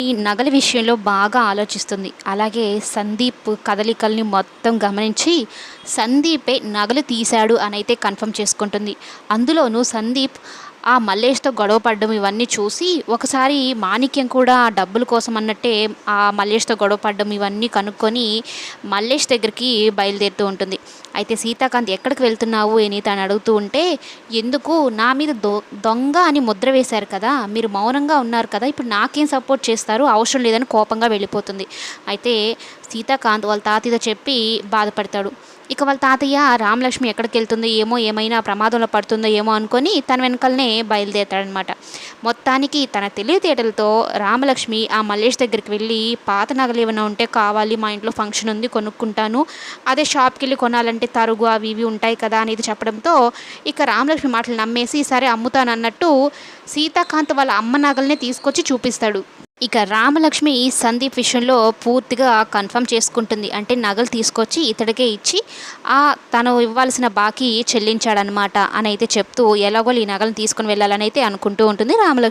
ఈ నగల విషయంలో బాగా ఆలోచిస్తుంది. అలాగే సందీప్ కదలికల్ని మొత్తం గమనించి సందీపే నగలు తీశాడు అనైతే కన్ఫర్మ్ చేసుకుంటుంది. అందులోనూ సందీప్ ఆ మల్లేష్‌తో గొడవ పడడం ఇవన్నీ చూసి ఒకసారి మాణిక్యం కూడా డబ్బుల కోసం అన్నట్టే ఆ మల్లేష్‌తో గొడవ పడడం ఇవన్నీ కనుక్కొని మల్లేష్ దగ్గరికి బయలుదేరుతూ ఉంటుంది. అయితే సీతాకాంత్ ఎక్కడికి వెళ్తున్నావు అని తను అడుగుతూ ఉంటే, ఎందుకు నా మీద దొంగ అని ముద్ర వేశారు కదా, మీరు మౌనంగా ఉన్నారు కదా, ఇప్పుడు నాకేం సపోర్ట్ చేస్తారు, అవసరం లేదని కోపంగా వెళ్ళిపోతుంది. అయితే సీతాకాంత్ వాళ్ళ తాతయ్యతో చెప్పి బాధపడతాడు. ఇక వాళ్ళ తాతయ్య రామలక్ష్మి ఎక్కడికి వెళ్తుందో ఏమో, ఏమైనా ప్రమాదంలో పడుతుందో ఏమో అనుకొని తన వెనకాలనే బయలుదేరతాడనమాట. మొత్తానికి తన తెలివితేటలతో రామలక్ష్మి ఆ మల్లేష్ దగ్గరికి వెళ్ళి పాత నగలు ఏమైనా ఉంటే కావాలి, మా ఇంట్లో ఫంక్షన్ ఉంది కొనుక్కుంటాను, అదే షాప్కి వెళ్ళి కొనాలంటే తరుగు అవి ఇవి ఉంటాయి కదా అనేది చెప్పడంతో ఇక రామలక్ష్మి మాటలు నమ్మేసి సరే అమ్ముతానన్నట్టు సీతాకాంత్ వాళ్ళ అమ్మ నగలనే తీసుకొచ్చి చూపిస్తాడు. ఇక రామలక్ష్మి సందీప్ విషయంలో పూర్తిగా కన్ఫర్మ్ చేసుకుంటుంది. అంటే నగలు తీసుకొచ్చి ఇతడికే ఇచ్చి తను ఇవ్వాల్సిన బాకీ చెల్లించాడనమాట అని అయితే చెప్తూ ఎలాగో ఈ నగలను తీసుకుని వెళ్ళాలని అయితే అనుకుంటూ ఉంటుంది రామలక్ష్మి.